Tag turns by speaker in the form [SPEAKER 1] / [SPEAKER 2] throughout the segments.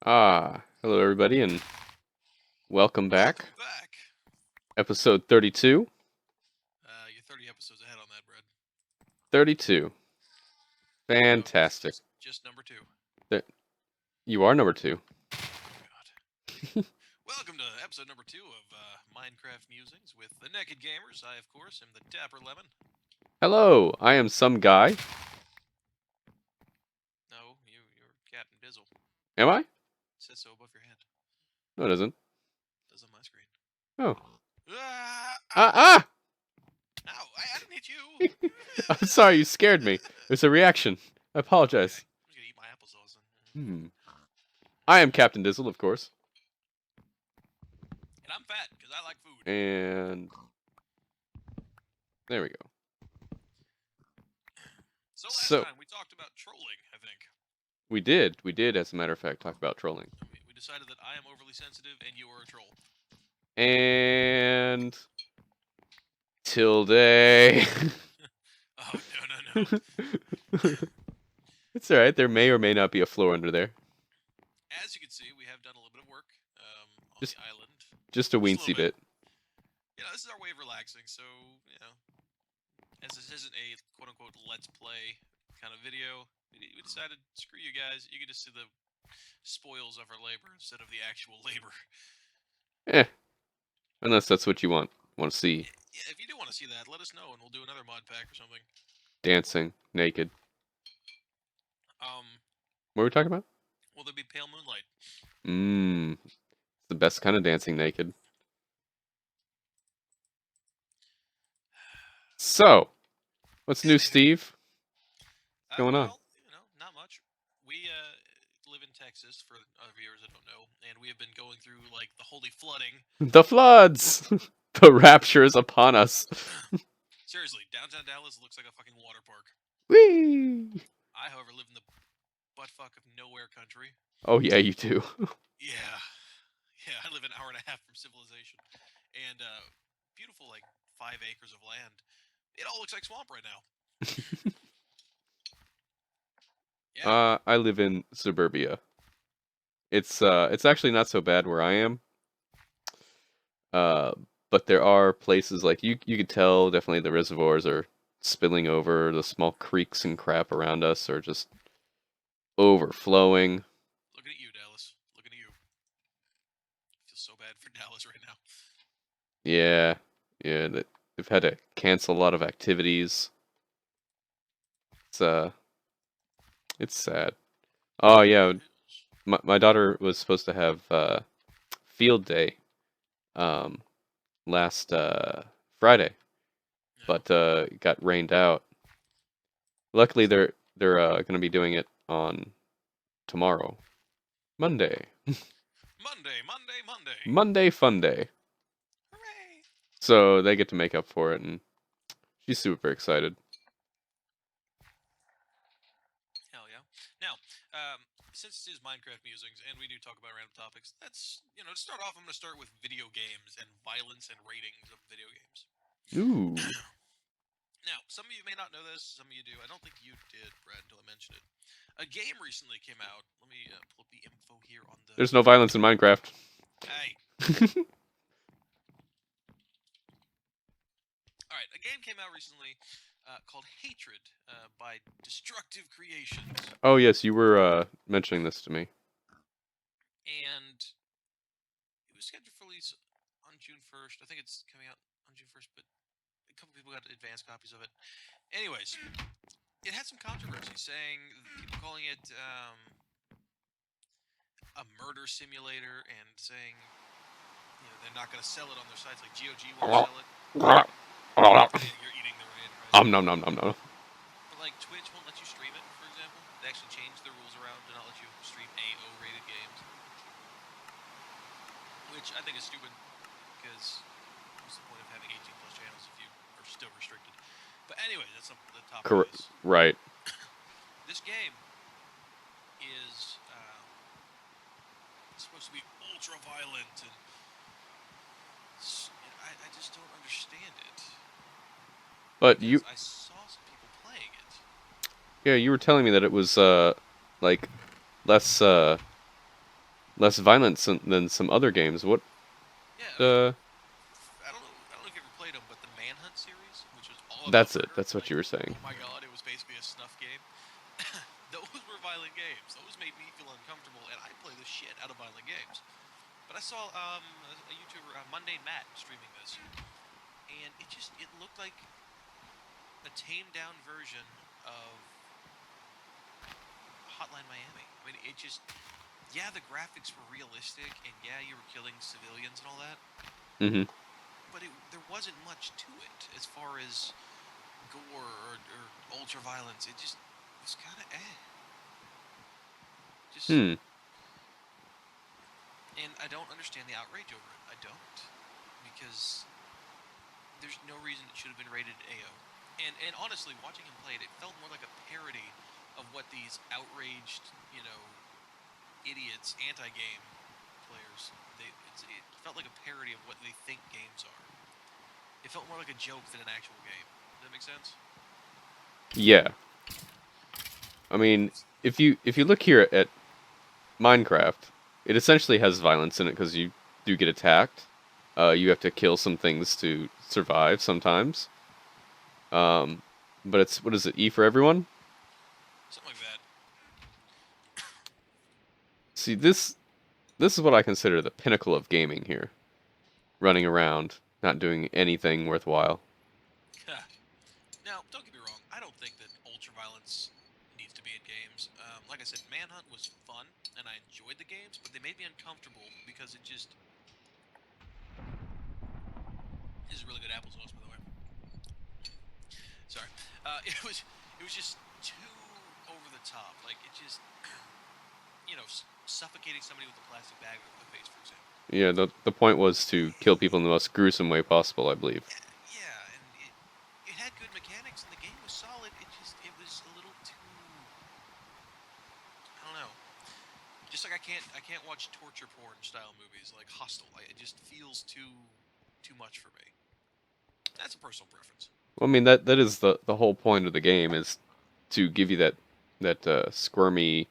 [SPEAKER 1] Hello everybody, and welcome back.
[SPEAKER 2] Welcome back.
[SPEAKER 1] Episode 32.
[SPEAKER 2] You're 30 episodes ahead on that, Brad.
[SPEAKER 1] 32. Fantastic.
[SPEAKER 2] Just number 2.
[SPEAKER 1] You are number 2.
[SPEAKER 2] God. Welcome to episode number 2 of Minecraft Musings with the Naked Gamers. I, of course, am the Dapper Lemon.
[SPEAKER 1] Hello, I am some guy.
[SPEAKER 2] No, you're Captain Dizzle.
[SPEAKER 1] Am I?
[SPEAKER 2] It says so above your head.
[SPEAKER 1] No, it doesn't.
[SPEAKER 2] It does on my screen.
[SPEAKER 1] Oh.
[SPEAKER 2] Ah! No, I didn't hit you.
[SPEAKER 1] I'm sorry, you scared me. It's a reaction. I apologize.
[SPEAKER 2] Okay. I'm just gonna eat my applesauce.
[SPEAKER 1] I am Captain Dizzle, of course.
[SPEAKER 2] And I'm fat, because I like food.
[SPEAKER 1] And... there we go.
[SPEAKER 2] So last time we talked about trolling, I think.
[SPEAKER 1] We did, as a matter of fact, talk about trolling.
[SPEAKER 2] We decided that I am overly sensitive and you are a troll.
[SPEAKER 1] And... Tilde.
[SPEAKER 2] Oh, no.
[SPEAKER 1] It's alright, there may or may not be a floor under there.
[SPEAKER 2] As you can see, we have done a little bit of work on the island.
[SPEAKER 1] Just a weensy bit.
[SPEAKER 2] Yeah, this is our way of relaxing, so, as this isn't a quote-unquote let's play kind of video, we decided, screw you guys, you can just see the spoils of our labor instead of the actual labor.
[SPEAKER 1] Unless that's what you want to see.
[SPEAKER 2] Yeah, if you do want to see that, let us know and we'll do another mod pack or something.
[SPEAKER 1] Dancing, naked. What are we talking about?
[SPEAKER 2] Will there be pale moonlight?
[SPEAKER 1] It's the best kind of dancing naked. So, what's new, Steve? What's going on?
[SPEAKER 2] Well, not much. We live in Texas, for other viewers that don't know, and we have been going through, like, the holy flooding.
[SPEAKER 1] The floods! The rapture is upon us.
[SPEAKER 2] Seriously, downtown Dallas looks like a fucking water park.
[SPEAKER 1] Whee!
[SPEAKER 2] I, however, live in the buttfuck of nowhere country.
[SPEAKER 1] Oh, yeah, you do.
[SPEAKER 2] Yeah, I live an hour and a half from civilization. And, beautiful, like, 5 acres of land. It all looks like swamp right now.
[SPEAKER 1] Yeah. I live in suburbia. It's actually not so bad where I am. But there are places like you could tell definitely the reservoirs are spilling over, the small creeks and crap around us are just overflowing.
[SPEAKER 2] Looking at you, Dallas. Looking at you. I feel so bad for Dallas right now.
[SPEAKER 1] Yeah, they've had to cancel a lot of activities. It's sad. Oh yeah, my daughter was supposed to have field day last Friday, but it got rained out. Luckily, they're going to be doing it on tomorrow, Monday. Monday fun day.
[SPEAKER 2] Hooray!
[SPEAKER 1] So they get to make up for it, and she's super excited.
[SPEAKER 2] Hell yeah! Now, since it is Minecraft Musings and we do talk about random topics, let's to start off. I'm going to start with video games and violence and ratings of video games.
[SPEAKER 1] Ooh.
[SPEAKER 2] Now, some of you may not know this, some of you do. I don't think you did, Brad, until I mentioned it. A game recently came out. Let me pull up the info here on the...
[SPEAKER 1] There's no violence in Minecraft.
[SPEAKER 2] Hey! Alright, a game came out recently called Hatred by Destructive Creations.
[SPEAKER 1] Oh, yes, you were mentioning this to me.
[SPEAKER 2] And it was scheduled for release on June 1st. I think it's coming out on June 1st, but a couple people got advanced copies of it. Anyways, it had some controversy, saying people calling it a murder simulator, and saying they're not going to sell it on their sites, like GOG won't sell it. You're eating the raid, right?
[SPEAKER 1] No.
[SPEAKER 2] But like Twitch won't let you stream it, for example. They actually changed the rules around to not let you stream AO-rated games, which I think is stupid, because what's the point of having 18+ channels if you are still restricted? But anyway, that's the topic of this.
[SPEAKER 1] Right.
[SPEAKER 2] This game is supposed to be ultra-violent, and I just don't understand it.
[SPEAKER 1] But
[SPEAKER 2] I saw some people playing it.
[SPEAKER 1] Yeah, you were telling me that it was like less less violent than some other games. What?
[SPEAKER 2] Yeah, I mean,
[SPEAKER 1] Uh,
[SPEAKER 2] I don't know if you ever played them, but the Manhunt series, which was all about
[SPEAKER 1] that's it.
[SPEAKER 2] murder,
[SPEAKER 1] That's what
[SPEAKER 2] like,
[SPEAKER 1] you were saying.
[SPEAKER 2] oh my god, it was basically a snuff game. Those were violent games. Those made me feel uncomfortable, and I play the shit out of violent games. But I saw a YouTuber, Mundane Matt, streaming this, and it looked like a tamed down version of Hotline Miami. I mean, yeah, the graphics were realistic, and yeah, you were killing civilians and all that,
[SPEAKER 1] Hmm.
[SPEAKER 2] but there wasn't much to it as far as gore or ultra violence. It just was kind of just,
[SPEAKER 1] Hmm.
[SPEAKER 2] and I don't understand the outrage over it. I don't, because there's no reason it should have been rated AO. And honestly, watching him play it, it felt more like a parody of what these outraged, idiots, anti-game players. It felt like a parody of what they think games are. It felt more like a joke than an actual game. Does that make sense?
[SPEAKER 1] Yeah. I mean, if you look here at Minecraft, it essentially has violence in it because you do get attacked. You have to kill some things to survive sometimes. Um, but it's what is it? E for everyone.
[SPEAKER 2] Something like that.
[SPEAKER 1] See, this is what I consider the pinnacle of gaming here. Running around, not doing anything worthwhile.
[SPEAKER 2] Now, don't get me wrong. I don't think that ultra violence needs to be in games. Like I said, Manhunt was fun, and I enjoyed the games, but they made me uncomfortable because it just this is really good applesauce, by the way. Sorry. It was just too over the top. Like it just suffocating somebody with a plastic bag over the face, for example.
[SPEAKER 1] Yeah, the point was to kill people in the most gruesome way possible, I believe.
[SPEAKER 2] Yeah, and it had good mechanics, and the game was solid. It was a little too. I don't know. Just like I can't watch torture porn style movies like Hostel. It just feels too much for me. That's a personal preference.
[SPEAKER 1] Well, I mean that is the whole point of the game is to give you that squirmy,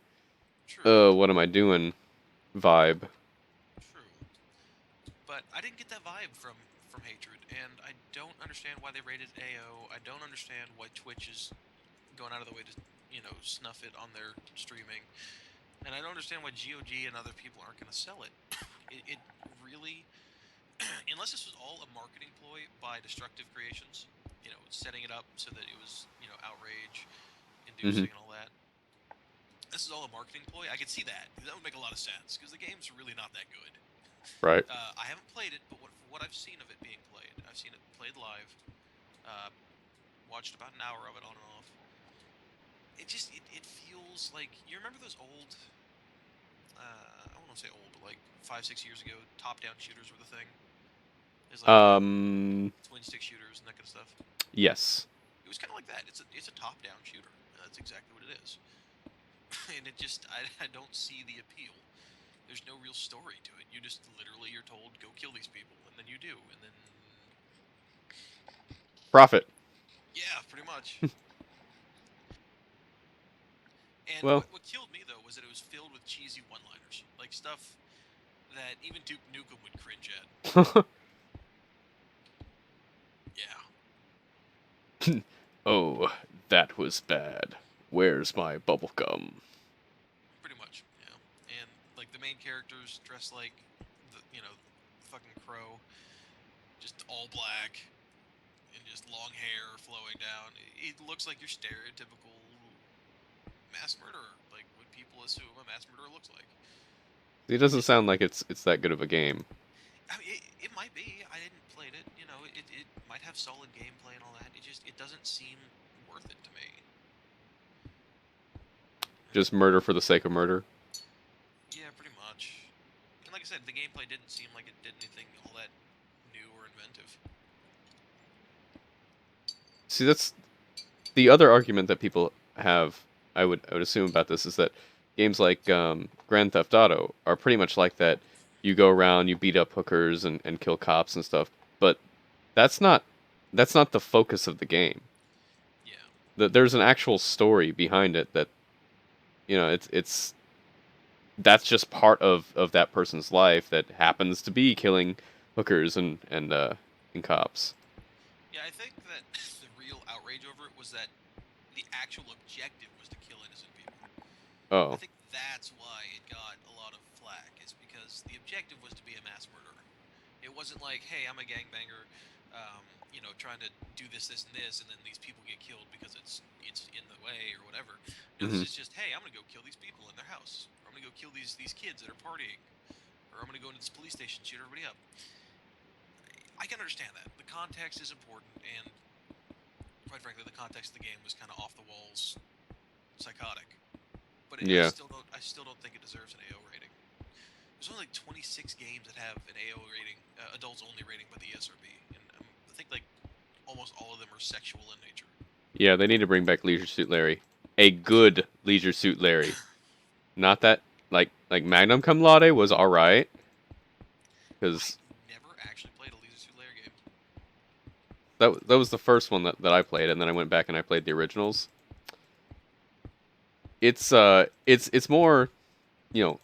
[SPEAKER 2] True,
[SPEAKER 1] what am I doing vibe.
[SPEAKER 2] true. But I didn't get that vibe from Hatred, and I don't understand why they rated AO. I don't understand why Twitch is going out of the way to snuff it on their streaming, and I don't understand why GOG and other people aren't going to sell it. It really, unless this was all a marketing ploy by Destructive Creations, setting it up so that it was outrage
[SPEAKER 1] Hmm.
[SPEAKER 2] inducing and all that. This is all a marketing ploy. I could see that. That would make a lot of sense because the game's really not that good.
[SPEAKER 1] Right.
[SPEAKER 2] I haven't played it, but what I've seen of it being played, I've seen it played live. Uh, Watched about an hour of it on and off. It feels like you remember those old. I don't want to say old, but like 5-6 years ago, top-down shooters were the thing. It's like
[SPEAKER 1] Um.
[SPEAKER 2] twin stick shooters and that kind of stuff.
[SPEAKER 1] Yes.
[SPEAKER 2] It was kind of like that. It's a top-down shooter. That's exactly what it is. And I don't see the appeal. There's no real story to it. You just literally you're told go kill these people, and then you do, and then
[SPEAKER 1] Profit.
[SPEAKER 2] yeah, pretty much. And
[SPEAKER 1] Well.
[SPEAKER 2] what killed me though was that it was filled with cheesy one-liners, like stuff that even Duke Nukem would cringe at. Yeah,
[SPEAKER 1] Oh, that was bad. Where's my bubblegum?
[SPEAKER 2] pretty much. Yeah, and like the main characters dressed like the fucking Crow, just all black and just long hair flowing down. It looks like your stereotypical mass murderer, like what people assume a mass murderer looks like.
[SPEAKER 1] It
[SPEAKER 2] It
[SPEAKER 1] doesn't
[SPEAKER 2] just,
[SPEAKER 1] sound like it's that good of a game.
[SPEAKER 2] I mean, it might be. I didn't play it. It might have solid gameplay and all that. It doesn't seem worth it to me.
[SPEAKER 1] Just murder for the sake of murder.
[SPEAKER 2] Yeah, pretty much. And like I said, the gameplay didn't seem like it did anything all that new or inventive.
[SPEAKER 1] See, that's the other argument that people have. I would assume about this is that games like Grand Theft Auto are pretty much like that. You go around, you beat up hookers and kill cops and stuff, but that's not that's not the focus of the game.
[SPEAKER 2] Yeah.
[SPEAKER 1] There's an actual story behind it that it's that's just part of that person's life that happens to be killing hookers and cops.
[SPEAKER 2] Yeah, I think that the real outrage over it was that the actual objective was to kill innocent people. I
[SPEAKER 1] Oh.
[SPEAKER 2] think that's why it got a lot of flack, is because the objective was to be a mass murderer. It wasn't like, hey, I'm a gangbanger, trying to do this, this, and this, and then these people get killed because it's in the way or whatever. No, this
[SPEAKER 1] Hmm.
[SPEAKER 2] is just, hey, I'm gonna go kill these people in their house, or I'm gonna go kill these kids that are partying, or I'm gonna go into this police station, shoot everybody up. I can understand that. The context is important, and quite frankly, the context of the game was kind of off the walls, psychotic. But
[SPEAKER 1] Yeah.
[SPEAKER 2] I still don't think it deserves an AO rating. There's only like 26 games that have an AO rating, adults only rating by the ESRB, and I think like almost all of them are sexual in nature.
[SPEAKER 1] Yeah, they need to bring back Leisure Suit Larry. A good Leisure Suit Larry. Not that like Magnum Cum Laude was all right
[SPEAKER 2] I
[SPEAKER 1] cuz
[SPEAKER 2] never actually played a Laser Suit Lair game.
[SPEAKER 1] that was the first one that I played, and then I went back and I played the originals. It's more, you know,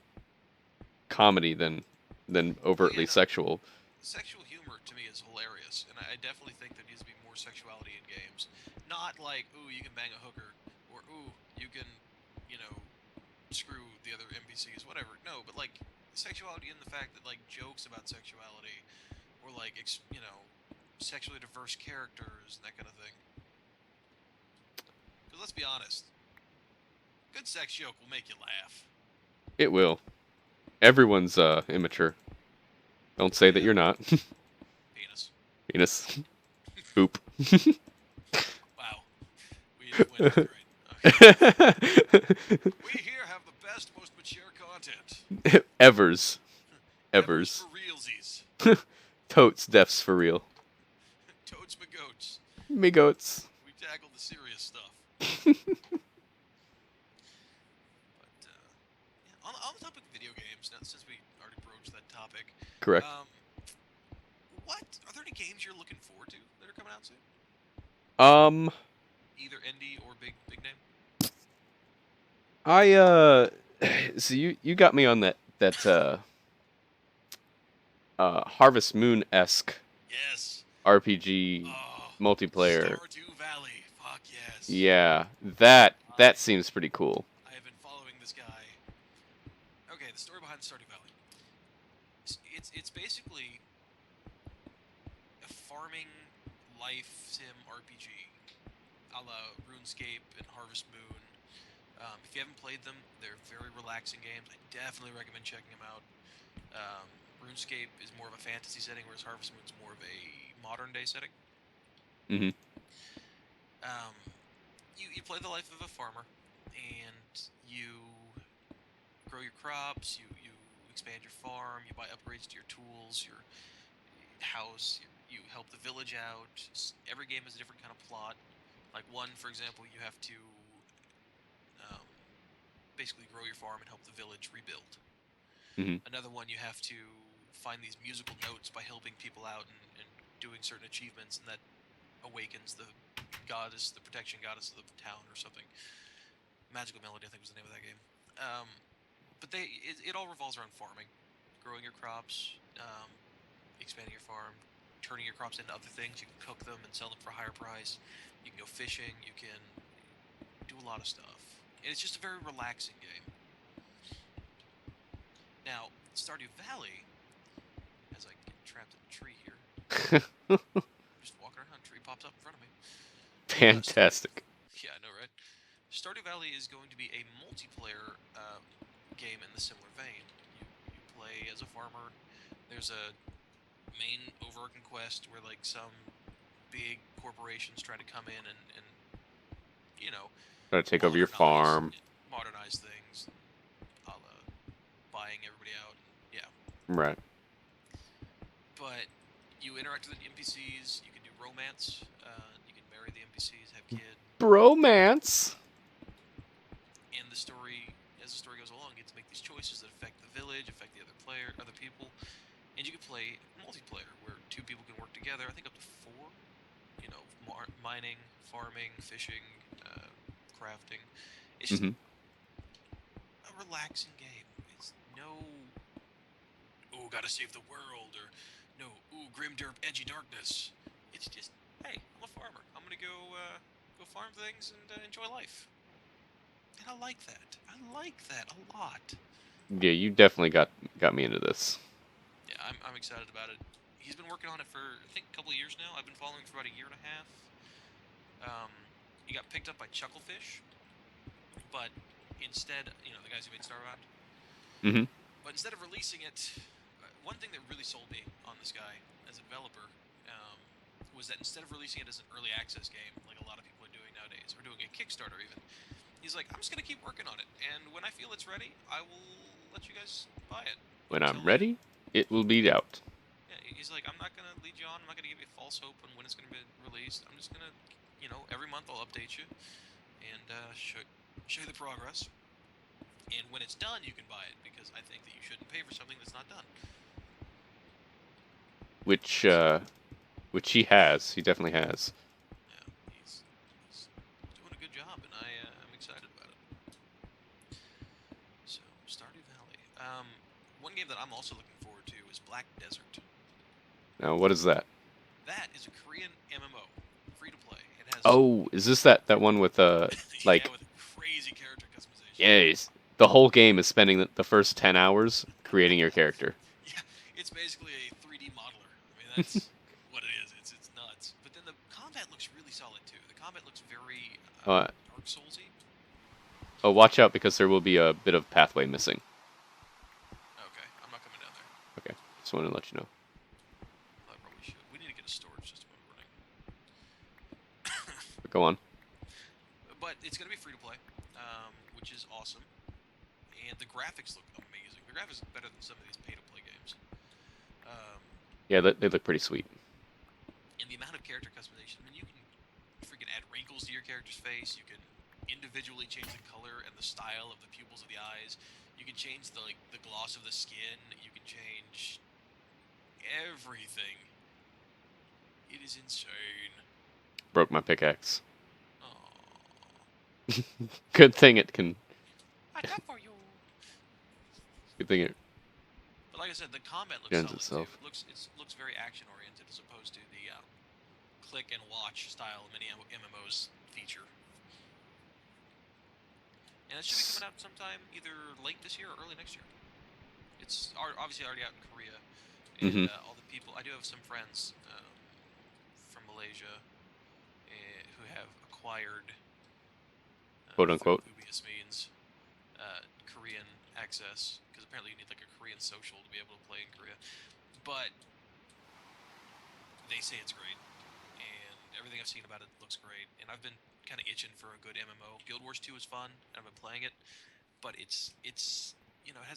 [SPEAKER 1] comedy than
[SPEAKER 2] Oh yeah,
[SPEAKER 1] overtly
[SPEAKER 2] no,
[SPEAKER 1] sexual.
[SPEAKER 2] sexual humor to me is hilarious, and I definitely think there needs to be more sexuality in games. Not like, ooh, you can bang a hooker, or ooh, you can, you know, screw the other NPCs, whatever. No, but like sexuality in the fact that like jokes about sexuality, or like sexually diverse characters and that kind of thing. Because let's be honest, good sex joke will make you laugh.
[SPEAKER 1] It will. Everyone's immature. Don't say that
[SPEAKER 2] Yeah,
[SPEAKER 1] you're not.
[SPEAKER 2] penis.
[SPEAKER 1] Penis. Poop.
[SPEAKER 2] Wow, we just went there, right? Okay. We here have the best, most mature content.
[SPEAKER 1] Evers.
[SPEAKER 2] Evers
[SPEAKER 1] Evers.
[SPEAKER 2] for realsies.
[SPEAKER 1] Totes deaths for real.
[SPEAKER 2] Toads my goats.
[SPEAKER 1] Me goats.
[SPEAKER 2] We tackle the serious stuff. But on the topic of video games, now, since we already broached that topic,
[SPEAKER 1] Correct.
[SPEAKER 2] um, what are there any games you're looking forward to that are coming out soon?
[SPEAKER 1] Um
[SPEAKER 2] Either indie or big name.
[SPEAKER 1] I so you got me on that Harvest Moon esque
[SPEAKER 2] Yes.
[SPEAKER 1] RPG
[SPEAKER 2] Oh,
[SPEAKER 1] multiplayer.
[SPEAKER 2] Stardew Valley. Fuck yes.
[SPEAKER 1] Yeah, that
[SPEAKER 2] I
[SPEAKER 1] that seems pretty cool.
[SPEAKER 2] I have been following this guy. Okay, the story behind Stardew Valley. It's basically a farming life sim RPG, a la RuneScape and Harvest Moon. If you haven't played them, they're very relaxing games. I definitely recommend checking them out. Um, RuneScape is more of a fantasy setting, whereas Harvest Moon's more of a modern day setting.
[SPEAKER 1] Hmm.
[SPEAKER 2] Um, you play the life of a farmer, and you grow your crops. You expand your farm. You buy upgrades to your tools, your house. You help the village out. Every game has a different kind of plot. Like one, for example, you have to um, basically grow your farm and help the village rebuild.
[SPEAKER 1] Hmm.
[SPEAKER 2] Another one, you have to find these musical notes by helping people out and doing certain achievements, and that awakens the goddess, the protection goddess of the town or something. Magical Melody, I think, was the name of that game. Um, but it all revolves around farming, growing your crops, expanding your farm, turning your crops into other things. You can cook them and sell them for a higher price. You can go fishing. You can do a lot of stuff. And it's just a very relaxing game. Now, Stardew Valley, as I get trapped in a tree here, I'm just walking around, a tree pops up in front of me.
[SPEAKER 1] Fantastic.
[SPEAKER 2] Yeah, I know, right? Stardew Valley is going to be a multiplayer game in the similar vein. You play as a farmer. There's a main overarching quest where like some big corporations try to come in and you know
[SPEAKER 1] Gotta take over your
[SPEAKER 2] modernize
[SPEAKER 1] farm.
[SPEAKER 2] modernize things, a la buying everybody out. Yeah,
[SPEAKER 1] Right.
[SPEAKER 2] but you interact with the NPCs. You can do romance. You can marry the NPCs, have kids.
[SPEAKER 1] Bromance.
[SPEAKER 2] And the story, as the story goes along, you get to make these choices that affect the village, affect the other people, and you can play multiplayer where two people can work together. I think up to four. Mining, farming, fishing, crafting. It's just
[SPEAKER 1] Hmm.
[SPEAKER 2] a relaxing game. gotta save the world, or no, ooh, grim derp, edgy darkness. It's just, hey, I'm a farmer. I'm gonna go farm things and enjoy life. And I like that. I like that a lot.
[SPEAKER 1] Yeah, you definitely got me into this.
[SPEAKER 2] Yeah, I'm excited about it. He's been working on it for I think a couple of years now. I've been following for about a year and a half. He got picked up by Chucklefish, but instead, the guys who made Starbound.
[SPEAKER 1] Mm-hmm.
[SPEAKER 2] But instead of releasing it, one thing that really sold me on this guy as a developer was that instead of releasing it as an early access game, like a lot of people are doing nowadays, or doing a Kickstarter even, he's like, I'm just gonna keep working on it, and when I feel it's ready, I will let you guys buy it.
[SPEAKER 1] When I'm
[SPEAKER 2] Until
[SPEAKER 1] ready, it will be out.
[SPEAKER 2] yeah, he's like, I'm not gonna lead you on. I'm not gonna give you false hope on when it's gonna be released. I'm just gonna, every month I'll update you and show you the progress. And when it's done, you can buy it because I think that you shouldn't pay for something that's not done.
[SPEAKER 1] Which he has. He definitely has.
[SPEAKER 2] Yeah, he's doing a good job, and I'm excited about it. So, Stardew Valley. One game that I'm also looking forward to is Black Desert.
[SPEAKER 1] Now, what is that?
[SPEAKER 2] That is a Korean MMO, free to play. It has
[SPEAKER 1] Oh, is this that one with like?
[SPEAKER 2] yeah, with crazy character customization.
[SPEAKER 1] Yes. The whole game is spending the first 10 hours creating your character.
[SPEAKER 2] Yeah, it's basically a 3D modeler. I mean, that's what it is. It's nuts. But then the combat looks really solid too. The combat looks very Dark Soulsy.
[SPEAKER 1] Oh, watch out because there will be a bit of pathway missing.
[SPEAKER 2] Okay, I'm not coming down there.
[SPEAKER 1] Okay, just wanted to let you know.
[SPEAKER 2] I probably should. We need to get a storage system running.
[SPEAKER 1] But go on.
[SPEAKER 2] But it's going to be free to play, which is awesome. And the graphics look amazing. The graphics look better than some of these pay-to-play games.
[SPEAKER 1] Yeah, they look pretty sweet.
[SPEAKER 2] And the amount of character customization. I mean, you can freaking add wrinkles to your character's face. You can individually change the color and the style of the pupils of the eyes. You can change the gloss of the skin. You can change everything. It is insane.
[SPEAKER 1] Broke my pickaxe.
[SPEAKER 2] Aww.
[SPEAKER 1] Good thing it can.
[SPEAKER 2] I come for you.
[SPEAKER 1] Good thing it.
[SPEAKER 2] But like I said, the combat looks
[SPEAKER 1] Guns
[SPEAKER 2] solid
[SPEAKER 1] itself.
[SPEAKER 2] too. It looks very action oriented as opposed to the click and watch style many MMOs feature. And it should be coming out sometime either late this year or early next year. It's obviously already out in Korea, and all the people. I do have some friends from Malaysia who have acquired
[SPEAKER 1] Quote unquote.
[SPEAKER 2] dubious means Korean access, because apparently you need like a Korean social to be able to play in Korea. But they say it's great, and everything I've seen about it looks great. And I've been kind of itching for a good MMO. Guild Wars 2 is fun, and I've been playing it, but it has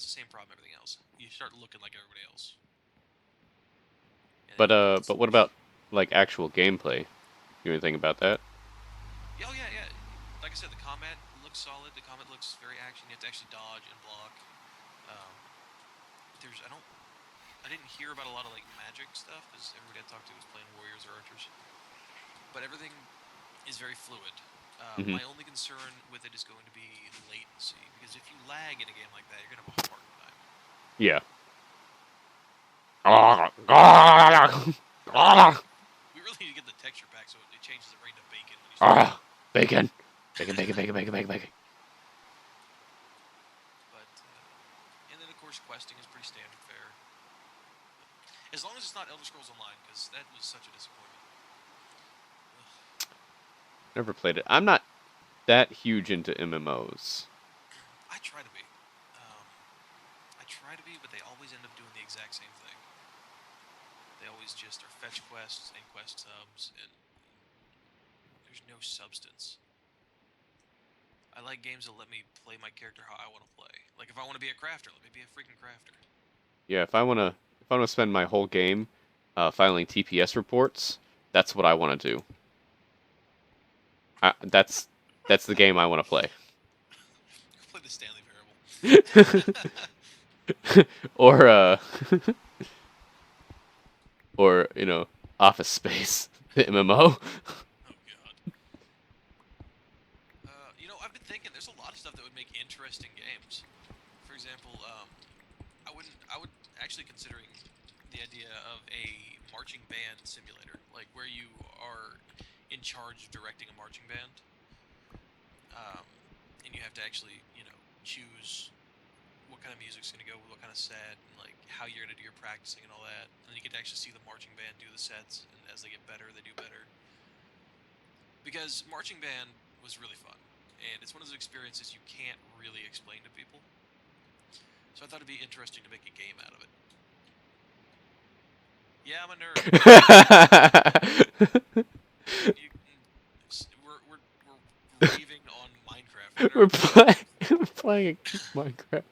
[SPEAKER 2] the same problem everything else. You start looking like everybody else.
[SPEAKER 1] But what about like actual gameplay? You anything about that?
[SPEAKER 2] Oh yeah. Like I said, the combat looks solid. The combat looks very action. You have to actually dodge and block. I didn't hear about a lot of like magic stuff because everybody I talked to was playing warriors or archers. But everything is very fluid. My only concern with it is going to be latency, because if you lag in a game like that, you're gonna have a hard time.
[SPEAKER 1] Yeah.
[SPEAKER 2] We really need to get the texture pack so it changes it right to bacon. When you
[SPEAKER 1] Bacon. Bacon.
[SPEAKER 2] But and then of course questing is pretty standard fare. As long as it's not Elder Scrolls Online, because that was such a disappointment.
[SPEAKER 1] Never played it. I'm not that huge into MMOs.
[SPEAKER 2] I try to be. But they always end up doing the exact same thing. They always just are fetch quests and quest subs, and there's no substance. I like games that let me play my character how I want to play. Like if I want to be a crafter, let me be a freaking crafter.
[SPEAKER 1] Yeah, if I wanna spend my whole game filing TPS reports, that's what I want to do. That's the game I want to play.
[SPEAKER 2] Play the Stanley Parable.
[SPEAKER 1] or Office Space, the MMO.
[SPEAKER 2] Oh god. I've been thinking there's a lot of stuff that would make interesting games. For example, I would actually considering the idea of a marching band simulator, like where you are in charge of directing a marching band, and you have to actually, choose what kind of music's going to go with what kind of set, and like how you're going to do your practicing and all that. And then you get to actually see the marching band do the sets, and as they get better, they do better. Because marching band was really fun, and it's one of those experiences you can't really explain to people. So I thought it'd be interesting to make a game out of it. Yeah, I'm a nerd. We're raving on Minecraft.
[SPEAKER 1] We're playing Minecraft.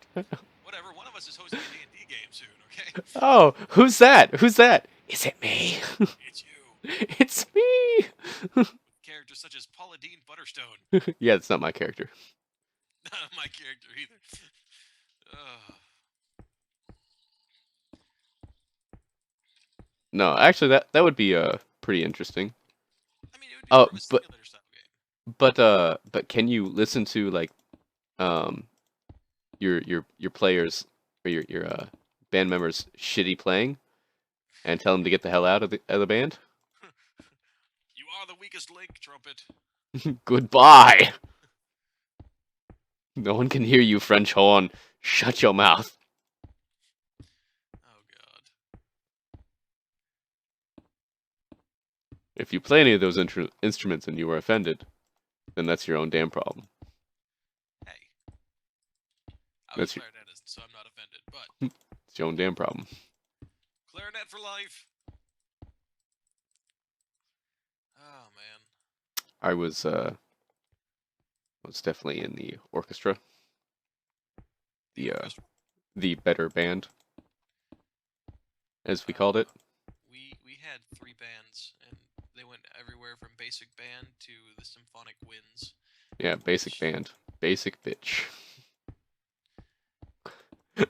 [SPEAKER 2] Whatever. One of us is hosting a D&D game soon. Okay.
[SPEAKER 1] Oh, who's that? Who's that? Is it me?
[SPEAKER 2] It's you.
[SPEAKER 1] It's me.
[SPEAKER 2] With characters such as Paula Dean Butterstone.
[SPEAKER 1] Yeah, it's not my character.
[SPEAKER 2] Not my character either.
[SPEAKER 1] No, actually, that would be pretty interesting.
[SPEAKER 2] I mean, it would be more of a simulator style game.
[SPEAKER 1] But can you listen to like your players or your band members shitty playing and tell them to get the hell out of the band?
[SPEAKER 2] You are the weakest link, trumpet.
[SPEAKER 1] Goodbye. No one can hear you, French horn. Shut your mouth.
[SPEAKER 2] Oh god.
[SPEAKER 1] If you play any of those instruments and you are offended, then that's your own damn problem.
[SPEAKER 2] Hey. I was a clarinetist, so I'm not offended, but...
[SPEAKER 1] It's your own damn problem.
[SPEAKER 2] Clarinet for life! Oh, man.
[SPEAKER 1] I was definitely in the orchestra. The better band, as we called it.
[SPEAKER 2] We had 3 bands, and they went everywhere from basic band to the symphonic winds.
[SPEAKER 1] Yeah, basic band. Basic bitch.
[SPEAKER 2] One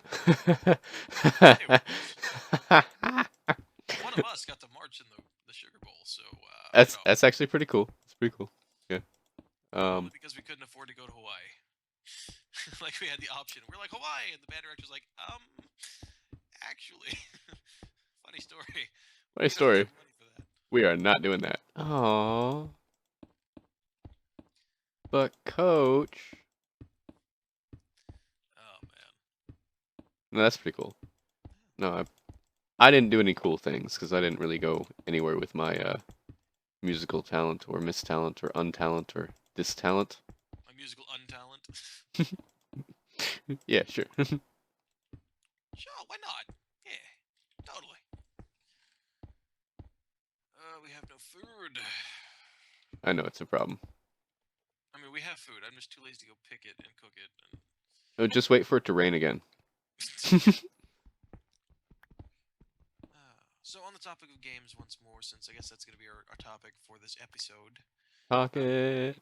[SPEAKER 2] of us got to march in the Sugar Bowl, so
[SPEAKER 1] that's actually pretty cool. It's pretty cool. Yeah.
[SPEAKER 2] Only because we couldn't afford to go to Hawaii. Like we had the option. We're like Hawaii, and the band director's like, actually, funny story.
[SPEAKER 1] Funny story. We are not doing that. Aww. But coach.
[SPEAKER 2] Oh man.
[SPEAKER 1] No, that's pretty cool. No, I didn't do any cool things because I didn't really go anywhere with my musical talent or mistalent or untalent or distalent.
[SPEAKER 2] My musical untalent.
[SPEAKER 1] Yeah, sure.
[SPEAKER 2] Sure, why not? Yeah, totally. We have no food.
[SPEAKER 1] I know it's a problem.
[SPEAKER 2] I mean, we have food. I'm just too lazy to go pick it and cook it. And...
[SPEAKER 1] Oh, just wait for it to rain again.
[SPEAKER 2] So on the topic of games once more, since I guess that's going to be our topic for this episode.
[SPEAKER 1] Topic.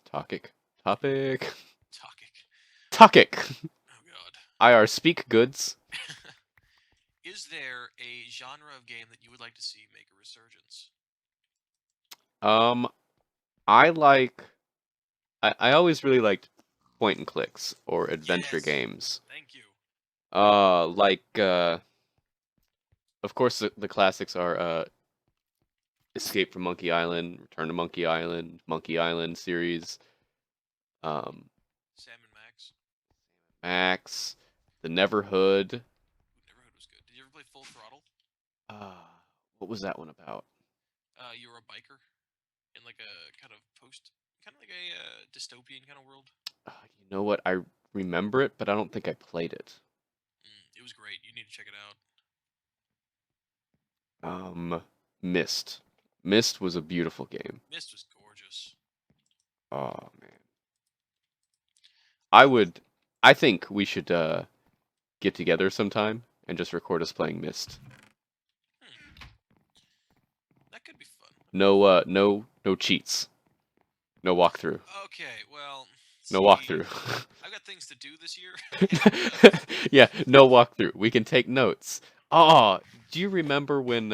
[SPEAKER 2] Oh god.
[SPEAKER 1] IR speak goods.
[SPEAKER 2] Is there a genre of game that you would like to see make a resurgence?
[SPEAKER 1] I always really liked point and clicks or adventure games.
[SPEAKER 2] Thank you.
[SPEAKER 1] Of course the classics are Escape from Monkey Island, Return to Monkey Island series.
[SPEAKER 2] Sam and
[SPEAKER 1] Max, The Neverhood.
[SPEAKER 2] Neverhood was good. Did you ever play Full Throttle?
[SPEAKER 1] What was that one about?
[SPEAKER 2] You were a biker in like a kind of like a dystopian kind of world.
[SPEAKER 1] You know what? I remember it, but I don't think I played it.
[SPEAKER 2] It was great. You need to check it out.
[SPEAKER 1] Myst. Myst was a beautiful game.
[SPEAKER 2] Myst was gorgeous.
[SPEAKER 1] Oh man. I think we should get together sometime and just record us playing Myst.
[SPEAKER 2] That could be fun.
[SPEAKER 1] No cheats. No walkthrough.
[SPEAKER 2] Okay, well.
[SPEAKER 1] No walkthrough.
[SPEAKER 2] I've got things to do this year.
[SPEAKER 1] Yeah, no walkthrough. We can take notes. Oh, do you remember when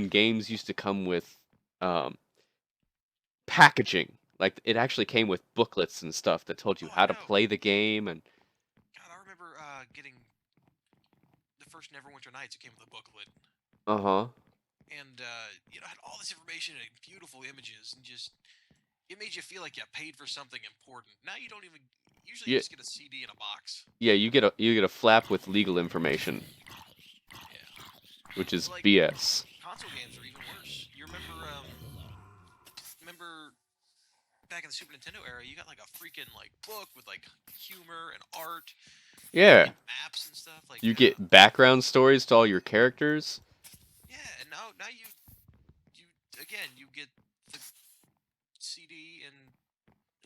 [SPEAKER 1] games used to come with packaging? Like it actually came with booklets and stuff that told you how to play the game and.
[SPEAKER 2] God, I remember getting the first Neverwinter Nights, it came with a booklet,
[SPEAKER 1] Uh-huh.
[SPEAKER 2] and had all this information and beautiful images, and just it made you feel like you paid for something important. Now you don't even. Usually, you
[SPEAKER 1] Yeah,
[SPEAKER 2] just get a CD in a box.
[SPEAKER 1] yeah, you get a flap with legal information,
[SPEAKER 2] Yeah,
[SPEAKER 1] which is
[SPEAKER 2] like
[SPEAKER 1] BS.
[SPEAKER 2] console games are even worse. You remember back in the Super Nintendo era, you got like a freaking like book with like humor and art
[SPEAKER 1] Yeah.
[SPEAKER 2] and maps and stuff. Like,
[SPEAKER 1] You get background stories to all your characters.
[SPEAKER 2] yeah, and now you again you get the CD and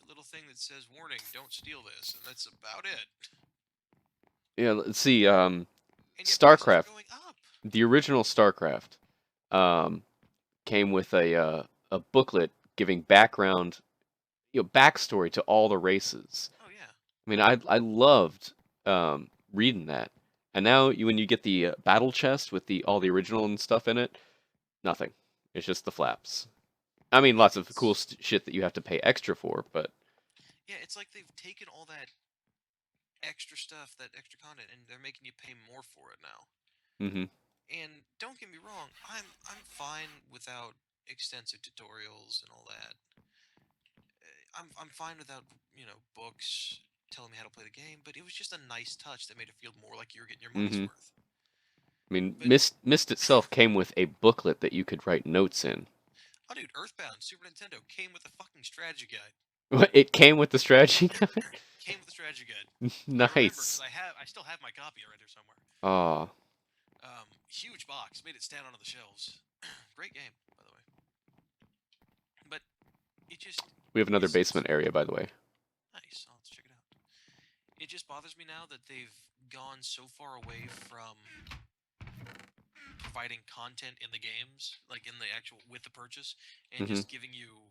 [SPEAKER 2] a little thing that says warning, don't steal this, and that's about it.
[SPEAKER 1] Yeah, let's see.
[SPEAKER 2] And yet prices are
[SPEAKER 1] StarCraft,
[SPEAKER 2] going up.
[SPEAKER 1] the original StarCraft, um, came with a booklet giving backstory to all the races.
[SPEAKER 2] Oh yeah.
[SPEAKER 1] I mean, I loved reading that. And now when you get the battle chest with the all the original and stuff in it, nothing. It's just the flaps. I mean,
[SPEAKER 2] Yeah,
[SPEAKER 1] lots of cool shit that you have to pay extra for, but
[SPEAKER 2] it's like they've taken all that extra stuff, that extra content, and they're making you pay more for it now.
[SPEAKER 1] hmm
[SPEAKER 2] And don't get me wrong, I'm fine without extensive tutorials and all that. I'm fine without books telling me how to play the game, but it was just a nice touch that made it feel more like you're getting your money's
[SPEAKER 1] hmm
[SPEAKER 2] worth.
[SPEAKER 1] I mean,
[SPEAKER 2] But
[SPEAKER 1] Myst itself came with a booklet that you could write notes in.
[SPEAKER 2] oh, dude, Earthbound Super Nintendo came with a fucking strategy guide.
[SPEAKER 1] It came with the strategy guide.
[SPEAKER 2] Came with a strategy guide. I remember because
[SPEAKER 1] Nice.
[SPEAKER 2] I still have my copy around here somewhere.
[SPEAKER 1] Oh,
[SPEAKER 2] Huge box, made it stand on the shelves. Great game, by the way. But it just
[SPEAKER 1] we have another
[SPEAKER 2] it's
[SPEAKER 1] basement area, by the way.
[SPEAKER 2] nice. I'll have to check it out. It just bothers me now that they've gone so far away from providing content in the games, like in the actual with the purchase, and
[SPEAKER 1] hmm
[SPEAKER 2] just giving you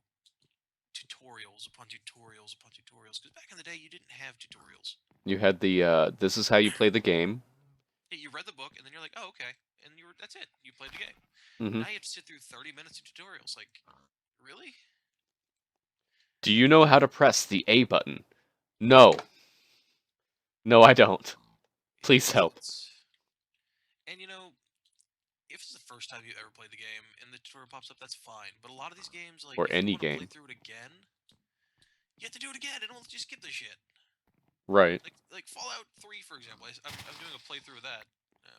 [SPEAKER 2] tutorials upon tutorials upon tutorials. Because back in the day, you didn't have tutorials.
[SPEAKER 1] You had the this is how you play the game.
[SPEAKER 2] You read the book, and then you're like, oh, okay, and that's it. You played the game.
[SPEAKER 1] hmm
[SPEAKER 2] Now you have to sit through 30 minutes of tutorials. Like, really?
[SPEAKER 1] Do you know how to press the A button? No. No, I don't.
[SPEAKER 2] Yeah,
[SPEAKER 1] Please help.
[SPEAKER 2] and if it's the first time you ever played the game and the tutorial pops up, that's fine. But a lot of these games, like
[SPEAKER 1] Or
[SPEAKER 2] if you
[SPEAKER 1] any
[SPEAKER 2] want to play
[SPEAKER 1] game.
[SPEAKER 2] through it again, you have to do it again, and it won't just skip the shit.
[SPEAKER 1] Right.
[SPEAKER 2] Like Fallout 3, for example. I'm doing a playthrough of that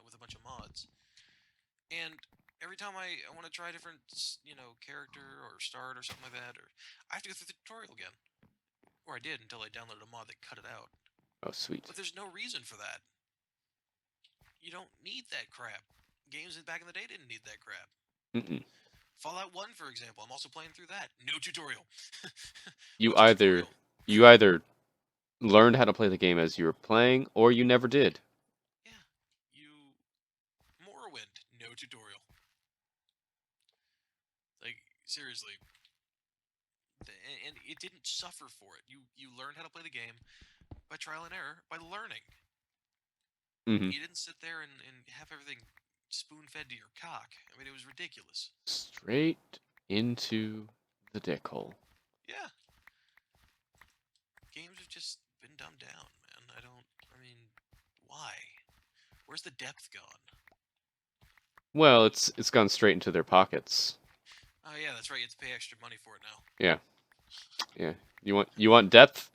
[SPEAKER 2] with a bunch of mods, and every time I want to try a different character or start or something like that, or I have to go through the tutorial again. Or I did until I downloaded a mod that cut it out.
[SPEAKER 1] Oh, sweet.
[SPEAKER 2] But there's no reason for that. You don't need that crap. Games back in the day didn't need that crap.
[SPEAKER 1] Mm-mm.
[SPEAKER 2] Fallout 1, for example, I'm also playing through that. No tutorial.
[SPEAKER 1] You
[SPEAKER 2] What's a
[SPEAKER 1] either
[SPEAKER 2] tutorial?
[SPEAKER 1] you either learned how to play the game as you were playing, or you never did.
[SPEAKER 2] Yeah. You Morrowind, no tutorial. Like seriously. And it didn't suffer for it. You learned how to play the game by trial and error, by learning.
[SPEAKER 1] hmm
[SPEAKER 2] You didn't sit there and have everything spoon fed to your cock. I mean, it was ridiculous.
[SPEAKER 1] Straight into the dick hole.
[SPEAKER 2] Yeah. Games have just been dumbed down, man. I mean, why? Where's the depth gone?
[SPEAKER 1] Well, it's gone straight into their pockets.
[SPEAKER 2] Oh yeah, that's right. You have to pay extra money for it now.
[SPEAKER 1] Yeah. Yeah. You want depth?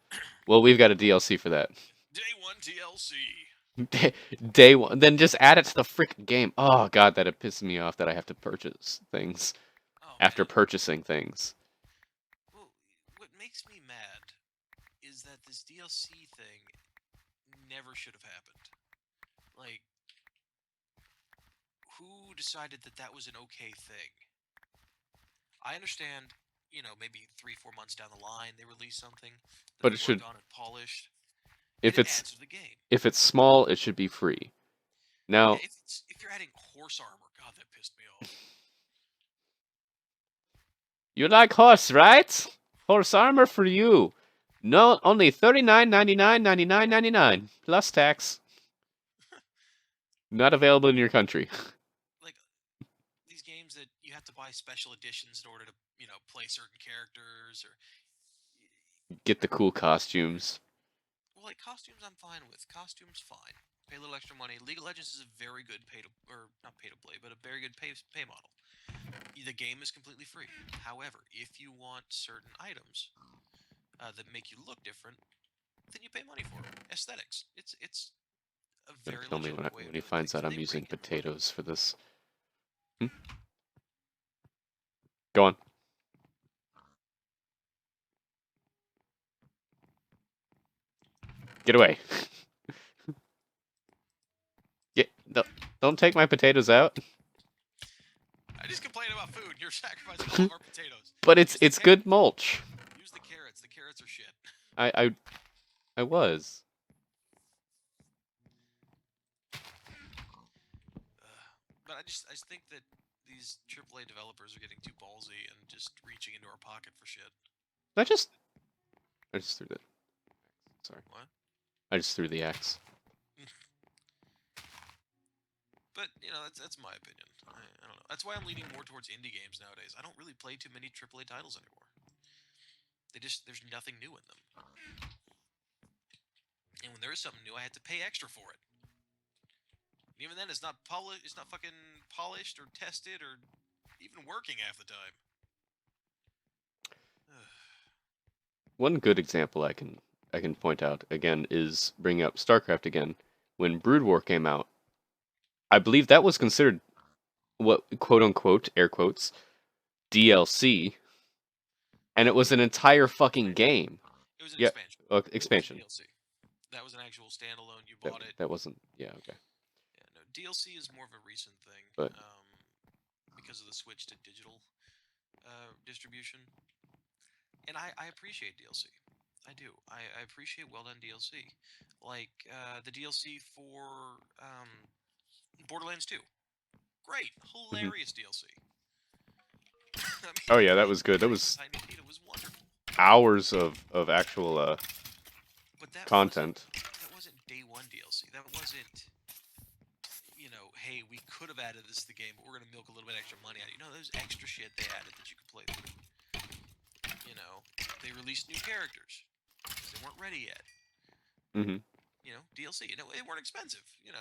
[SPEAKER 1] Well, we've got a DLC for that.
[SPEAKER 2] Day one TLC.
[SPEAKER 1] Day one. Then just add it to the freaking game. Oh god, that it pisses me off that I have to purchase things
[SPEAKER 2] Oh
[SPEAKER 1] after
[SPEAKER 2] man.
[SPEAKER 1] purchasing things.
[SPEAKER 2] Well, what makes me mad is that this DLC thing never should have happened. Like, who decided that that was an okay thing? I understand, maybe 3-4 months down the line they release something that
[SPEAKER 1] But
[SPEAKER 2] they
[SPEAKER 1] it should
[SPEAKER 2] worked on and polished, and
[SPEAKER 1] if
[SPEAKER 2] it
[SPEAKER 1] it's
[SPEAKER 2] adds to the game.
[SPEAKER 1] if it's small, it should be free.
[SPEAKER 2] Yeah,
[SPEAKER 1] Now,
[SPEAKER 2] if you're adding horse armor, God, that pissed me off.
[SPEAKER 1] you like horse, right? Horse armor for you. No, only $39.99 plus tax. Not available in your country.
[SPEAKER 2] Like these games that you have to buy special editions in order to, play certain characters or.
[SPEAKER 1] Get the cool costumes.
[SPEAKER 2] Well, like costumes, I'm fine with. Costumes, fine. Pay a little extra money. League of Legends is a very good not pay to play, but a very good pay model. The game is completely free. However, if you want certain items that make you look different, then you pay money for them. Aesthetics. It's a
[SPEAKER 1] Gonna
[SPEAKER 2] very
[SPEAKER 1] kill me
[SPEAKER 2] legitimate way
[SPEAKER 1] when
[SPEAKER 2] of
[SPEAKER 1] he
[SPEAKER 2] doing
[SPEAKER 1] finds
[SPEAKER 2] things,
[SPEAKER 1] out
[SPEAKER 2] and
[SPEAKER 1] I'm
[SPEAKER 2] they
[SPEAKER 1] using
[SPEAKER 2] rake in the money.
[SPEAKER 1] potatoes for this. Go on. Get away. Don't take my potatoes out.
[SPEAKER 2] I just complain about food. You're sacrificing all of our potatoes.
[SPEAKER 1] But
[SPEAKER 2] Use the
[SPEAKER 1] it's good mulch.
[SPEAKER 2] Use the carrots. The carrots are shit.
[SPEAKER 1] I was.
[SPEAKER 2] But I just think that these AAA developers are getting too ballsy and just reaching into our pocket for shit.
[SPEAKER 1] I just threw the. Sorry.
[SPEAKER 2] What?
[SPEAKER 1] I just threw the axe.
[SPEAKER 2] But that's my opinion. I don't know. That's why I'm leaning more towards indie games nowadays. I don't really play too many AAA titles anymore. There's nothing new in them. And when there is something new, I have to pay extra for it. And even then, it's not polished. It's not fucking polished or tested or even working half the time.
[SPEAKER 1] One good example I can point out again is bringing up StarCraft again. When Brood War came out, I believe that was considered what quote unquote air quotes DLC, and it was an entire fucking game.
[SPEAKER 2] It was an
[SPEAKER 1] Yeah,
[SPEAKER 2] expansion.
[SPEAKER 1] expansion.
[SPEAKER 2] It was DLC. That was an actual standalone. You bought it.
[SPEAKER 1] That wasn't. Yeah, okay.
[SPEAKER 2] Yeah, no. DLC is more of a recent thing.
[SPEAKER 1] But
[SPEAKER 2] because of the switch to digital distribution. And I appreciate DLC. I do. I appreciate well done DLC. Like the DLC for Borderlands 2. Great. Hilarious DLC. I mean,
[SPEAKER 1] oh yeah, that was good. That was
[SPEAKER 2] it was wonderful.
[SPEAKER 1] hours of actual
[SPEAKER 2] but that
[SPEAKER 1] content.
[SPEAKER 2] Wasn't day one DLC. That wasn't, hey, we could have added this to the game, but we're going to milk a little bit extra money out of it. There's extra shit they added that you could play through. They released new characters because they weren't ready yet.
[SPEAKER 1] Mm-hmm.
[SPEAKER 2] DLC. They weren't expensive. I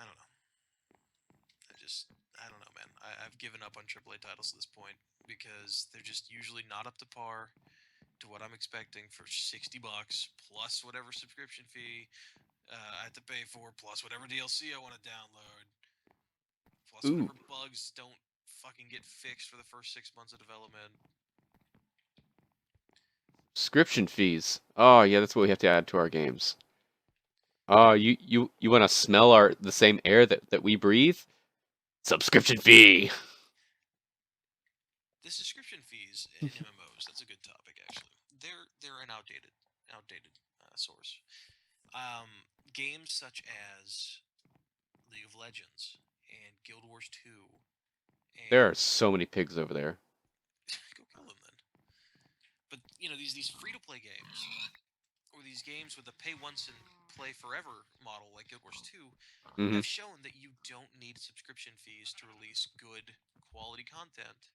[SPEAKER 2] don't know. I don't know, man. I've given up on AAA titles at this point because they're just usually not up to par to what I'm expecting for $60 plus whatever subscription fee I have to pay for, plus whatever DLC I want to download, plus whatever bugs don't fucking get fixed for the first 6 months of development.
[SPEAKER 1] Subscription fees. Oh yeah, that's what we have to add to our games. Oh, you want to smell the same air that we breathe? Subscription fee.
[SPEAKER 2] The subscription fees in MMOs, that's a good topic actually. They're an outdated source. Games such as League of Legends and Guild Wars 2 and
[SPEAKER 1] There are so many pigs over there.
[SPEAKER 2] go kill them then. But these free to play games or these games with a pay once and play forever model like Guild Wars 2 have shown that you don't need subscription fees to release good quality content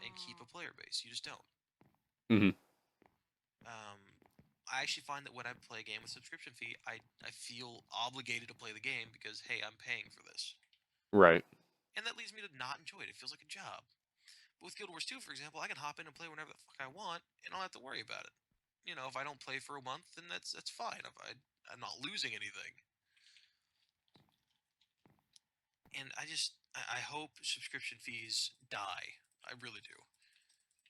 [SPEAKER 2] and keep a player base. You just don't.
[SPEAKER 1] Mm-hmm.
[SPEAKER 2] I actually find that when I play a game with subscription fee, I feel obligated to play the game because, hey, I'm paying for this.
[SPEAKER 1] Right.
[SPEAKER 2] And that leads me to not enjoy it. It feels like a job. But with Guild Wars 2, for example, I can hop in and play whenever the fuck I want, and I don't have to worry about it. If I don't play for a month, then that's fine. I'm not losing anything. And I hope subscription fees die. I really do.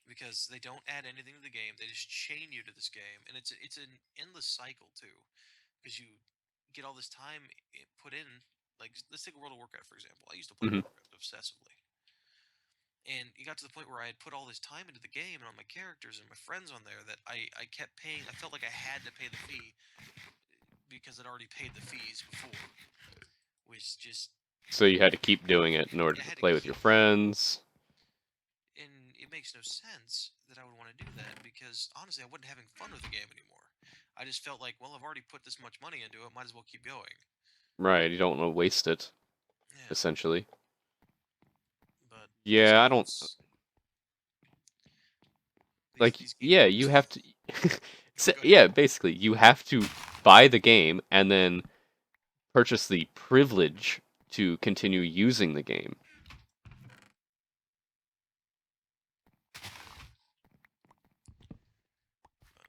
[SPEAKER 2] Because they don't add anything to the game. They just chain you to this game, and it's an endless cycle too. Because you get all this time put in. Like, let's take World of Warcraft for example. I used to play World of Warcraft obsessively, and it got to the point where I had put all this time into the game and all my characters and my friends on there that I kept paying. I felt like I had to pay the fee because I'd already paid the fees before, which just.
[SPEAKER 1] So you had to keep doing it in order to play with your friends.
[SPEAKER 2] And it makes no sense that I would want to do that because honestly, I wasn't having fun with the game anymore. I just felt like, well, I've already put this much money into it, might as well keep going.
[SPEAKER 1] Right, you don't want to waste it, essentially.
[SPEAKER 2] But
[SPEAKER 1] yeah, I don't. You have to. So,
[SPEAKER 2] Go ahead.
[SPEAKER 1] yeah, basically, you have to buy the game and then purchase the privilege to continue using the game.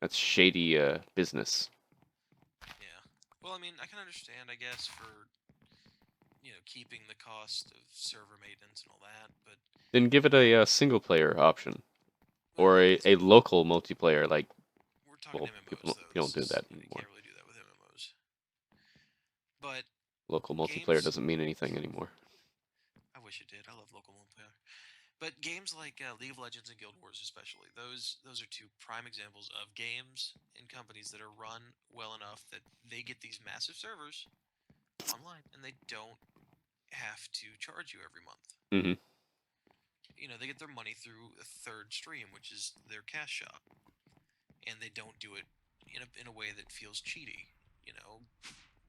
[SPEAKER 1] That's shady business.
[SPEAKER 2] Yeah. Well, I mean, I can understand, I guess, for keeping the cost of server maintenance and all that, but
[SPEAKER 1] Then give it a, single player option or
[SPEAKER 2] well,
[SPEAKER 1] a local multiplayer. Like,
[SPEAKER 2] we're talking
[SPEAKER 1] well,
[SPEAKER 2] MMOs though.
[SPEAKER 1] people don't
[SPEAKER 2] This
[SPEAKER 1] do
[SPEAKER 2] is
[SPEAKER 1] that
[SPEAKER 2] you
[SPEAKER 1] anymore.
[SPEAKER 2] can't really do that with MMOs. But
[SPEAKER 1] Local multiplayer
[SPEAKER 2] games,
[SPEAKER 1] doesn't mean anything anymore.
[SPEAKER 2] I wish it did. I love local multiplayer. But games like League of Legends and Guild Wars, especially, those are two prime examples of games and companies that are run well enough that they get these massive servers online and they don't have to charge you every month.
[SPEAKER 1] Hmm.
[SPEAKER 2] They get their money through a third stream, which is their cash shop, and they don't do it in a way that feels cheaty.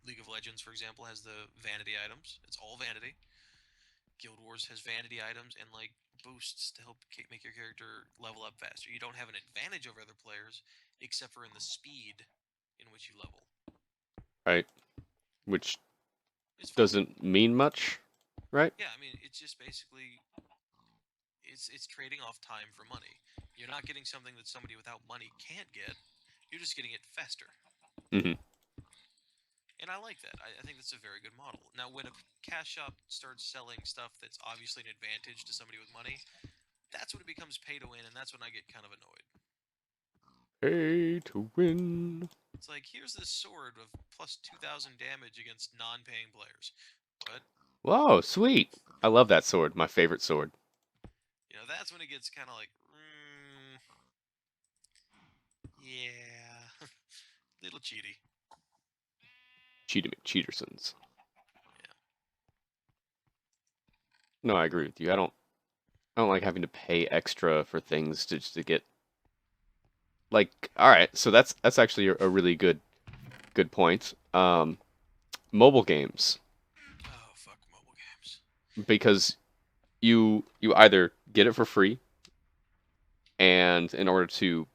[SPEAKER 2] League of Legends, for example, has the vanity items. It's all vanity. Guild Wars has vanity items and like boosts to help make your character level up faster. You don't have an advantage over other players except for in the speed in which you level.
[SPEAKER 1] Right? Which
[SPEAKER 2] It's fine.
[SPEAKER 1] doesn't mean much, right?
[SPEAKER 2] Yeah, I mean, it's just basically it's trading off time for money. You're not getting something that somebody without money can't get. You're just getting it faster.
[SPEAKER 1] Hmm.
[SPEAKER 2] And I like that. I think that's a very good model. Now, when a cash shop starts selling stuff that's obviously an advantage to somebody with money, that's when it becomes pay to win, and that's when I get kind of annoyed.
[SPEAKER 1] Pay to win.
[SPEAKER 2] It's like, here's this sword of plus 2,000 damage against non paying players. But,
[SPEAKER 1] Whoa, sweet. I love that sword. My favorite sword.
[SPEAKER 2] that's when it gets kind of like, yeah, little cheaty.
[SPEAKER 1] Cheatersons.
[SPEAKER 2] Yeah.
[SPEAKER 1] No, I agree with you. I don't like having to pay extra for things just to get like. All right, so that's actually a really good point. Mobile games,
[SPEAKER 2] Oh, fuck mobile games.
[SPEAKER 1] because you either get it for free, and in order to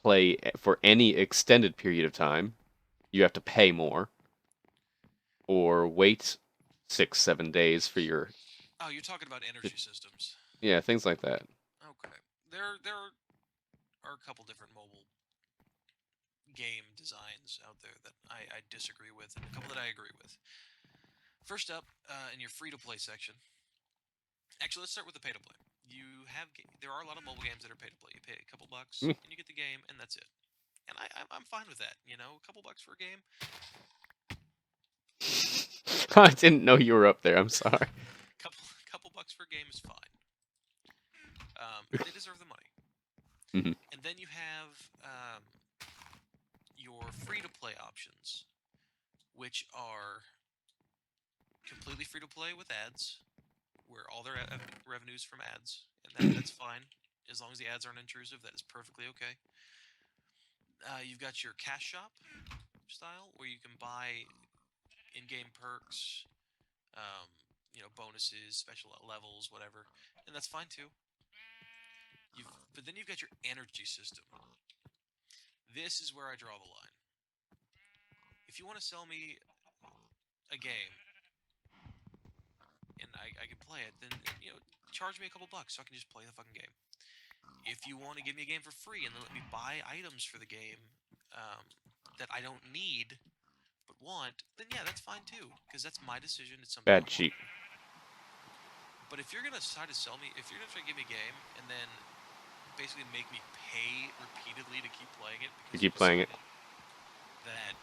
[SPEAKER 1] play for any extended period of time, you have to pay more, or wait 6 7 days for your,
[SPEAKER 2] Oh, you're talking about energy systems.
[SPEAKER 1] yeah, things like that.
[SPEAKER 2] Okay. There are a couple different mobile game designs out there that I disagree with, and a couple that I agree with. First up, in your free to play section, actually, let's start with the pay to play. There are a lot of mobile games that are pay to play. You pay a couple bucks
[SPEAKER 1] Mm.
[SPEAKER 2] and you get the game, and that's it. And I'm fine with that. A couple bucks for a game.
[SPEAKER 1] I didn't know you were up there. I'm sorry.
[SPEAKER 2] Couple bucks for a game is fine. They deserve the money.
[SPEAKER 1] Hmm.
[SPEAKER 2] And then you have your free to play options, which are completely free to play with ads, where all their revenues from ads, and that's fine as long as the ads aren't intrusive. That is perfectly okay. You've got your cash shop style, where you can buy in-game perks, um, bonuses, special levels, whatever, and that's fine too. But then you've got your energy system. This is where I draw the line. If you want to sell me a game and I can play it, then charge me a couple bucks so I can just play the fucking game. If you want to give me a game for free and then let me buy items for the game that I don't need but want, then yeah, that's fine too, because that's my decision. It's something I
[SPEAKER 1] Bad
[SPEAKER 2] want.
[SPEAKER 1] cheat.
[SPEAKER 2] But if you're gonna try to sell me, if you're gonna try to give me a game and then basically make me pay repeatedly to keep playing it
[SPEAKER 1] You
[SPEAKER 2] because you
[SPEAKER 1] keep playing it.
[SPEAKER 2] decided that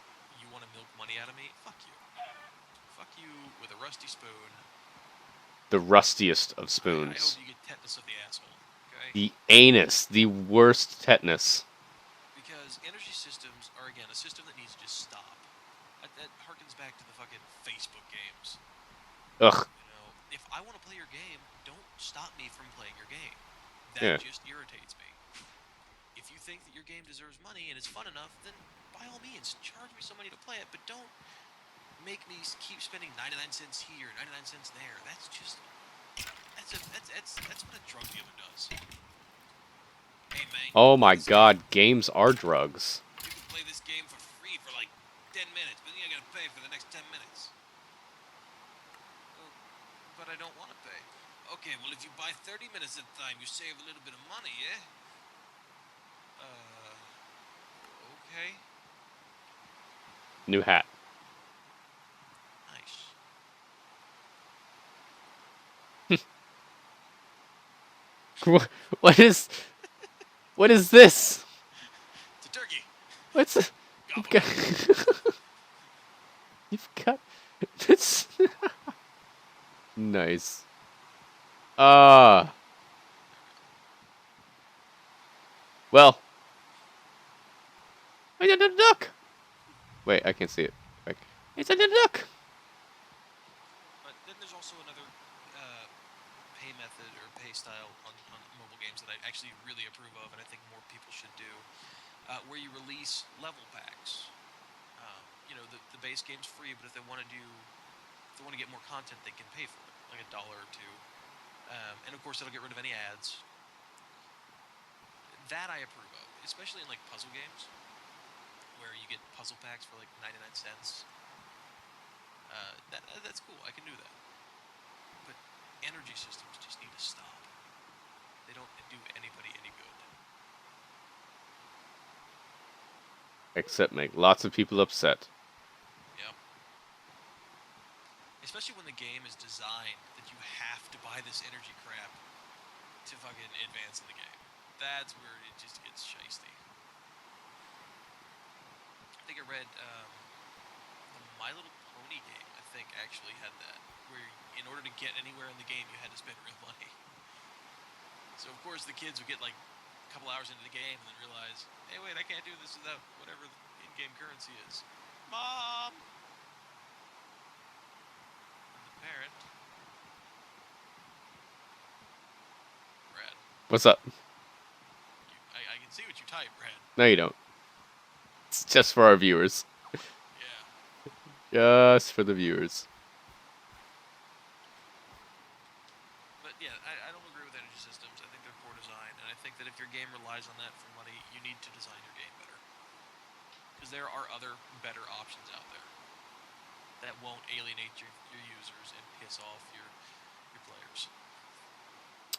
[SPEAKER 2] you want to milk money out of me, fuck you. Fuck you with a rusty spoon.
[SPEAKER 1] The rustiest of
[SPEAKER 2] I hope
[SPEAKER 1] spoons.
[SPEAKER 2] you get tetanus of the asshole. Okay?
[SPEAKER 1] The anus. The worst tetanus.
[SPEAKER 2] Because energy systems are, again, a system that needs to just stop. That harkens back to the fucking Facebook games.
[SPEAKER 1] Ugh.
[SPEAKER 2] If I want to play your game, don't stop me from playing your game. That
[SPEAKER 1] Yeah.
[SPEAKER 2] just irritates me. If you think that your game deserves money and is fun enough, then by all means, charge me some money to play it, but don't make me keep spending 99 cents here, 99 cents there. That's just that's what a drug dealer does. Hey man, you
[SPEAKER 1] Oh
[SPEAKER 2] can play
[SPEAKER 1] my
[SPEAKER 2] this game.
[SPEAKER 1] god, games are drugs.
[SPEAKER 2] You can play don't want to pay. Okay, well, if you buy 30 minutes at a time, you save a little bit of money, yeah? Okay.
[SPEAKER 1] New hat.
[SPEAKER 2] Nice.
[SPEAKER 1] What is this?
[SPEAKER 2] It's a turkey.
[SPEAKER 1] What's the, you've
[SPEAKER 2] Gobble,
[SPEAKER 1] got
[SPEAKER 2] gobble.
[SPEAKER 1] you've got it's nice. Ah, well, I did a duck. Wait, I can't see it. Like, it's a duck.
[SPEAKER 2] But then there's also another pay method or pay style on mobile games that I actually really approve of, and I think more people should do, where you release level packs. You know, the base game's free, but if they want to get more content, they can pay for it, like $1 or $2. And of course, it'll get rid of any ads. That I approve of, especially in like puzzle games, where you get puzzle packs for like 99 cents. That's cool. I can do that. But energy systems just need to stop. They don't do anybody any good.
[SPEAKER 1] Except make lots of people upset.
[SPEAKER 2] Yep. Especially when the game is designed that you have to buy this energy crap to fucking advance in the game. That's where it just gets shiesty. I think I read the My Little Pony game, I think, actually had that. Where in order to get anywhere in the game, you had to spend real money. So, of course, the kids would get like a couple hours into the game and then realize, hey, wait, I can't do this without whatever the in-game currency is. Mom! And the parent. Brad.
[SPEAKER 1] What's up?
[SPEAKER 2] I can see what you type, Brad.
[SPEAKER 1] No, you don't. It's just for our viewers.
[SPEAKER 2] Yeah.
[SPEAKER 1] Just for the viewers.
[SPEAKER 2] But yeah, I don't agree with energy systems. I think they're poor design, and I think that if your game relies on that for money, you need to design your game better. Because there are other better options out there that won't alienate your users and piss off your players.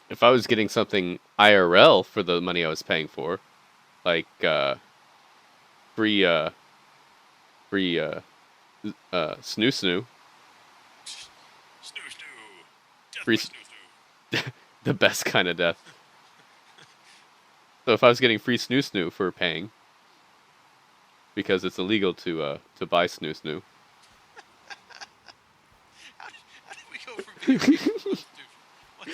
[SPEAKER 1] If I was getting something IRL for the money I was paying for, like free Snu-Snu,
[SPEAKER 2] Snu-Snu! Death
[SPEAKER 1] free
[SPEAKER 2] by Snu-Snu!
[SPEAKER 1] the best kind of death. So if I was getting free Snu-Snu for paying, because it's illegal to buy Snu-Snu.
[SPEAKER 2] How did we go from video games to prostitution? What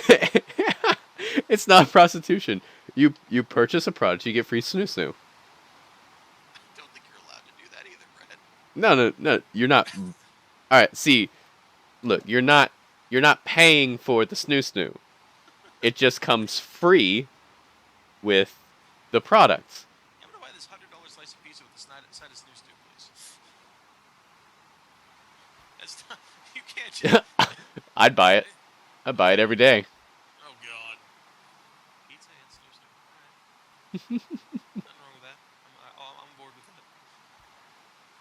[SPEAKER 2] the hell?
[SPEAKER 1] It's not prostitution. You purchase a product, you get free Snu-Snu.
[SPEAKER 2] I don't think you're allowed to do that either, Brad.
[SPEAKER 1] No, you're not. All right, see, look, you're not paying for the Snu-Snu. It just comes free with the products.
[SPEAKER 2] I'm gonna buy this $100 slice of pizza with the side of Snu-Snu, please. That's not. You can't just.
[SPEAKER 1] I'd buy it. I'd buy it every day.
[SPEAKER 2] Oh God. Pizza and Snu-Snu. Alright. Nothing wrong with that. I'm on board with that.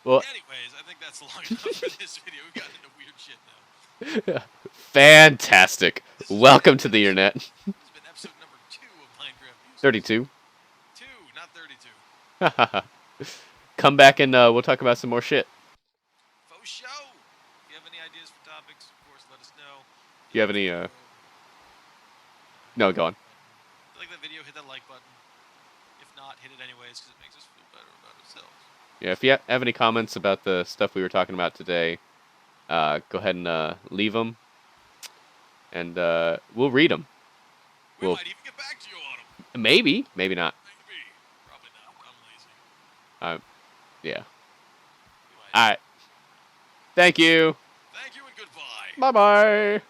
[SPEAKER 1] Well,
[SPEAKER 2] Anyways, I think that's long enough for this video. We got into weird shit now.
[SPEAKER 1] fantastic. Welcome to the internet.
[SPEAKER 2] This has been episode number 2 of Minecraft Musings.
[SPEAKER 1] 32.
[SPEAKER 2] 2, not 32.
[SPEAKER 1] Come back and we'll talk about some more shit.
[SPEAKER 2] Faux show! If you have any ideas for topics, of course, let us know.
[SPEAKER 1] Do you have any, No, go on.
[SPEAKER 2] If you like that video, hit that like button. If not, hit it anyways, because it makes us feel better about ourselves.
[SPEAKER 1] Yeah, if you have any comments about the stuff we were talking about today, go ahead and leave them, and we'll read them.
[SPEAKER 2] We might even get back to you on them.
[SPEAKER 1] Maybe, maybe not.
[SPEAKER 2] Maybe. Probably not. I'm lazy.
[SPEAKER 1] Yeah. All right. Thank you.
[SPEAKER 2] Thank you and goodbye.
[SPEAKER 1] Bye bye.